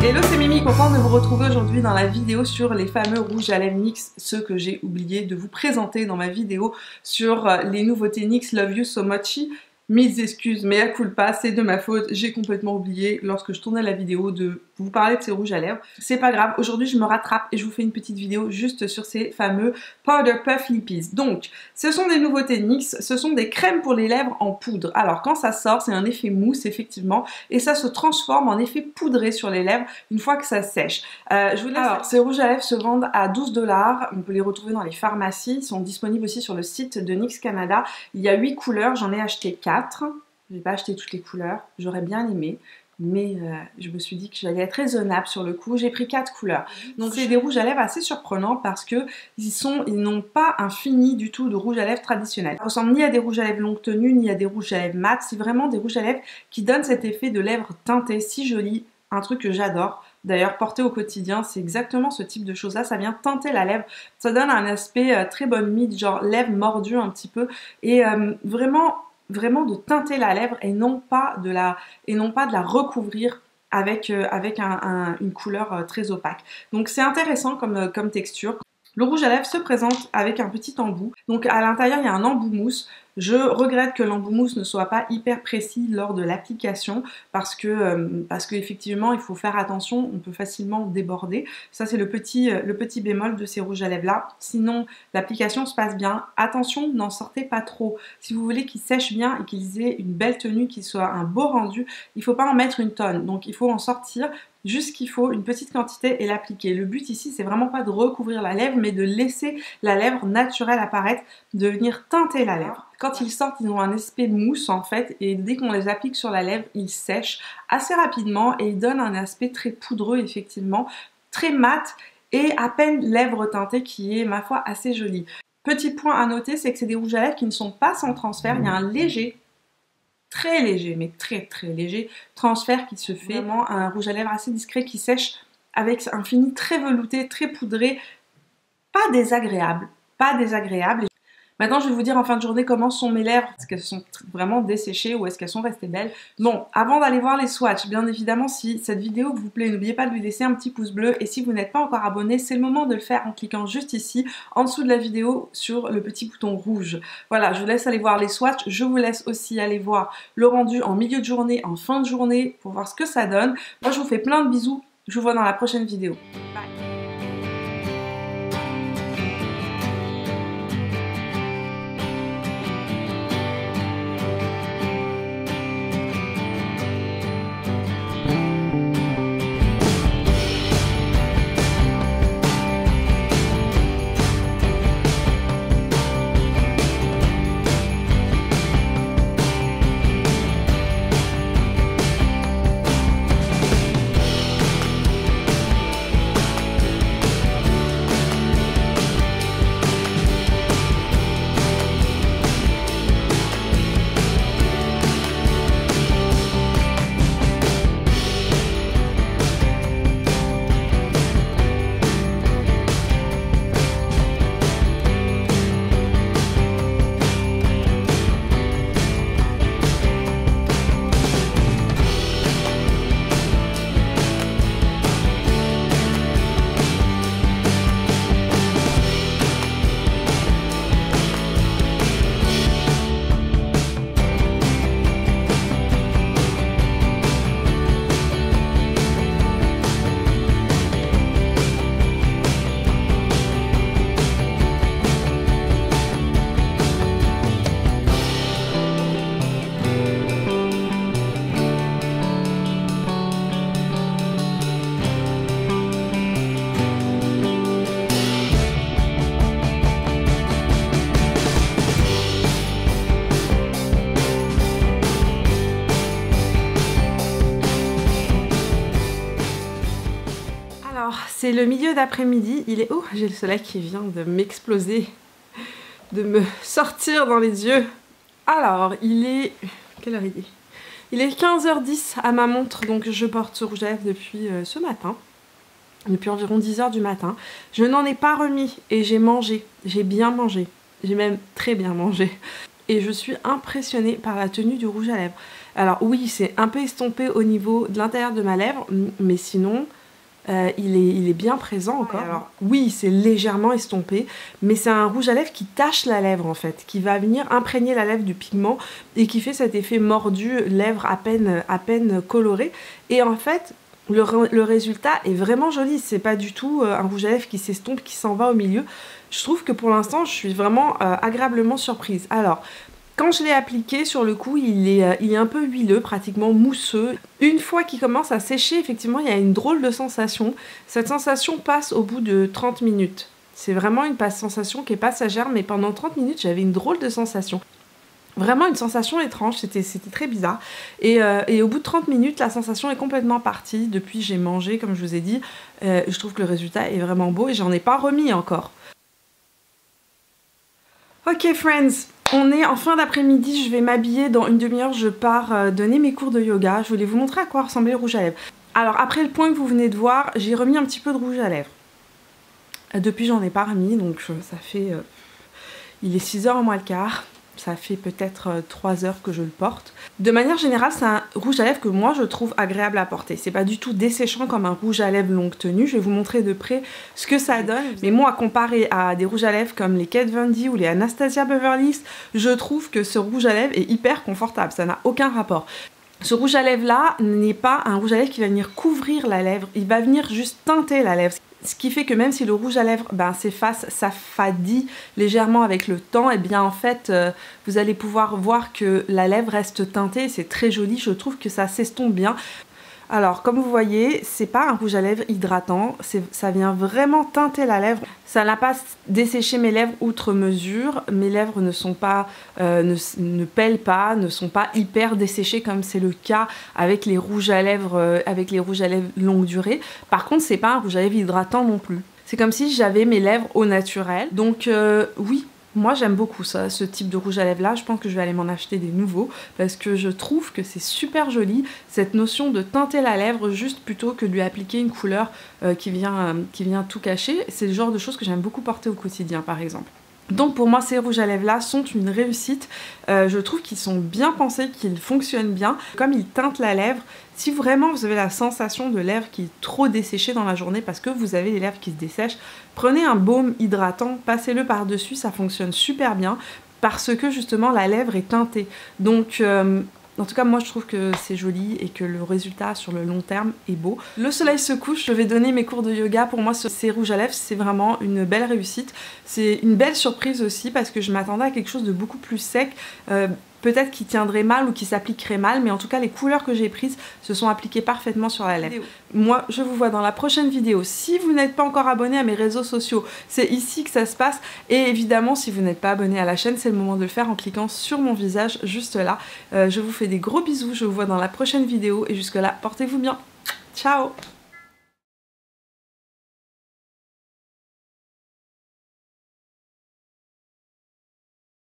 Hello, c'est Mimi, contente de vous retrouver aujourd'hui dans la vidéo sur les fameux rouges à lèvres NYX, ceux que j'ai oublié de vous présenter dans ma vidéo sur les nouveautés NYX Love You So Much. Mille excuses, mea culpa, c'est de ma faute, j'ai complètement oublié lorsque je tournais la vidéo de vous parler de ces rouges à lèvres. C'est pas grave, aujourd'hui je me rattrape et je vous fais une petite vidéo juste sur ces fameux Powder Puff Lippies. Donc, ce sont des nouveautés NYX, ce sont des crèmes pour les lèvres en poudre. Alors quand ça sort, c'est un effet mousse effectivement, et ça se transforme en effet poudré sur les lèvres une fois que ça sèche. Je vous laisse. Alors, ces rouges à lèvres se vendent à 12 $, on peut les retrouver dans les pharmacies, ils sont disponibles aussi sur le site de NYX Canada. Il y a 8 couleurs, j'en ai acheté 4. Je n'ai pas acheté toutes les couleurs, j'aurais bien aimé, mais je me suis dit que j'allais être raisonnable sur le coup. J'ai pris 4 couleurs. Donc c'est des rouges à lèvres assez surprenants parce que ils n'ont pas un fini du tout de rouge à lèvres traditionnel. Ils ressemblent ni à des rouges à lèvres longue tenue, ni à des rouges à lèvres mat. C'est vraiment des rouges à lèvres qui donnent cet effet de lèvres teintées si joli, un truc que j'adore. D'ailleurs, porté au quotidien, c'est exactement ce type de choses-là. Ça vient teinter la lèvre. Ça donne un aspect très bonne mine, genre lèvres mordues un petit peu. Et vraiment de teinter la lèvre et non pas de la recouvrir avec une couleur très opaque. Donc c'est intéressant comme texture. Le rouge à lèvres se présente avec un petit embout. Donc à l'intérieur, il y a un embout mousse. Je regrette que l'embout mousse ne soit pas hyper précis lors de l'application parce que effectivement, il faut faire attention, on peut facilement déborder. Ça, c'est le petit bémol de ces rouges à lèvres là. Sinon, l'application se passe bien. Attention, n'en sortez pas trop. Si vous voulez qu'ils sèchent bien et qu'ils aient une belle tenue, qu'ils soient un beau rendu, il ne faut pas en mettre une tonne. Donc il faut en sortir juste qu'il faut, une petite quantité et l'appliquer. Le but ici, c'est vraiment pas de recouvrir la lèvre, mais de laisser la lèvre naturelle apparaître, de venir teinter la lèvre. Quand ils sortent, ils ont un aspect mousse en fait, et dès qu'on les applique sur la lèvre, ils sèchent assez rapidement et ils donnent un aspect très poudreux effectivement, très mat et à peine lèvres teintées qui est, ma foi, assez joli. Petit point à noter, c'est que c'est des rouges à lèvres qui ne sont pas sans transfert, il y a un léger, très léger, mais très léger transfert qui se fait. Vraiment un rouge à lèvres assez discret qui sèche avec un fini très velouté, très poudré, pas désagréable, pas désagréable. Maintenant, je vais vous dire en fin de journée comment sont mes lèvres. Est-ce qu'elles sont vraiment desséchées ou est-ce qu'elles sont restées belles? Bon, avant d'aller voir les swatchs, bien évidemment, si cette vidéo vous plaît, n'oubliez pas de lui laisser un petit pouce bleu. Et si vous n'êtes pas encore abonné, c'est le moment de le faire en cliquant juste ici, en dessous de la vidéo, sur le petit bouton rouge. Voilà, je vous laisse aller voir les swatchs. Je vous laisse aussi aller voir le rendu en milieu de journée, en fin de journée, pour voir ce que ça donne. Moi, je vous fais plein de bisous. Je vous vois dans la prochaine vidéo. Bye! C'est le milieu d'après-midi, il est... Oh, j'ai le soleil qui vient de m'exploser, de me sortir dans les yeux. Alors, il est... Quelle heure il est? Il est 15h10 à ma montre, donc je porte ce rouge à lèvres depuis ce matin. Depuis environ 10 h du matin. Je n'en ai pas remis et j'ai mangé. J'ai bien mangé. J'ai même très bien mangé. Et je suis impressionnée par la tenue du rouge à lèvres. Alors oui, c'est un peu estompé au niveau de l'intérieur de ma lèvre, mais sinon... il est bien présent encore. Alors oui, c'est légèrement estompé, mais c'est un rouge à lèvres qui tache la lèvre en fait, qui va venir imprégner la lèvre du pigment et qui fait cet effet mordu, lèvres à peine colorées. Et en fait, le résultat est vraiment joli. C'est pas du tout un rouge à lèvres qui s'estompe, qui s'en va au milieu. Je trouve que pour l'instant, je suis vraiment agréablement surprise. Alors, quand je l'ai appliqué, sur le coup, il est un peu huileux, pratiquement mousseux. Une fois qu'il commence à sécher, effectivement, il y a une drôle de sensation. Cette sensation passe au bout de 30 minutes. C'est vraiment une sensation qui est passagère, mais pendant 30 minutes, j'avais une drôle de sensation. Vraiment une sensation étrange, c'était très bizarre. Et au bout de 30 minutes, la sensation est complètement partie. Depuis, j'ai mangé, comme je vous ai dit. Je trouve que le résultat est vraiment beau et j'en ai pas remis encore. Ok, friends! On est en fin d'après-midi, je vais m'habiller, dans une demi-heure je pars donner mes cours de yoga. Je voulais vous montrer à quoi ressemblait le rouge à lèvres. Alors après le point que vous venez de voir, j'ai remis un petit peu de rouge à lèvres. Depuis j'en ai pas remis, donc ça fait... il est 6h moins le quart. Ça fait peut-être 3 heures que je le porte. De manière générale, c'est un rouge à lèvres que moi je trouve agréable à porter. C'est pas du tout desséchant comme un rouge à lèvres longue tenue. Je vais vous montrer de près ce que ça donne. Mais moi, comparé à des rouges à lèvres comme les Kat Von D ou les Anastasia Beverly Hills, je trouve que ce rouge à lèvres est hyper confortable. Ça n'a aucun rapport. Ce rouge à lèvres là n'est pas un rouge à lèvres qui va venir couvrir la lèvre. Il va venir juste teinter la lèvre. Ce qui fait que même si le rouge à lèvres s'efface, s'affadit légèrement avec le temps, et bien en fait vous allez pouvoir voir que la lèvre reste teintée, c'est très joli, je trouve que ça s'estompe bien. Alors comme vous voyez, c'est pas un rouge à lèvres hydratant, ça vient vraiment teinter la lèvre. Ça n'a pas desséché mes lèvres outre mesure, mes lèvres ne sont pas, ne pèlent pas, ne sont pas hyper desséchées comme c'est le cas avec les rouges à lèvres, longue durée. Par contre, c'est pas un rouge à lèvres hydratant non plus. C'est comme si j'avais mes lèvres au naturel. Donc oui. Moi j'aime beaucoup ça, ce type de rouge à lèvres là, je pense que je vais aller m'en acheter des nouveaux parce que je trouve que c'est super joli, cette notion de teinter la lèvre juste plutôt que de lui appliquer une couleur qui vient tout cacher. C'est le genre de choses que j'aime beaucoup porter au quotidien par exemple. Donc pour moi ces rouges à lèvres là sont une réussite, je trouve qu'ils sont bien pensés, qu'ils fonctionnent bien. Comme ils teintent la lèvre, si vraiment vous avez la sensation de lèvres qui est trop desséchée dans la journée parce que vous avez les lèvres qui se dessèchent, prenez un baume hydratant, passez-le par-dessus, ça fonctionne super bien parce que justement la lèvre est teintée. Donc en tout cas, moi je trouve que c'est joli et que le résultat sur le long terme est beau. Le soleil se couche, je vais donner mes cours de yoga. Pour moi, ces rouges à lèvres, c'est vraiment une belle réussite. C'est une belle surprise aussi parce que je m'attendais à quelque chose de beaucoup plus sec. Peut-être qui tiendrait mal ou qui s'appliquerait mal, mais en tout cas les couleurs que j'ai prises se sont appliquées parfaitement sur la lèvre. Moi je vous vois dans la prochaine vidéo. Si vous n'êtes pas encore abonné à mes réseaux sociaux, c'est ici que ça se passe, et évidemment si vous n'êtes pas abonné à la chaîne, c'est le moment de le faire en cliquant sur mon visage juste là. Je vous fais des gros bisous, je vous vois dans la prochaine vidéo et jusque là portez-vous bien, ciao.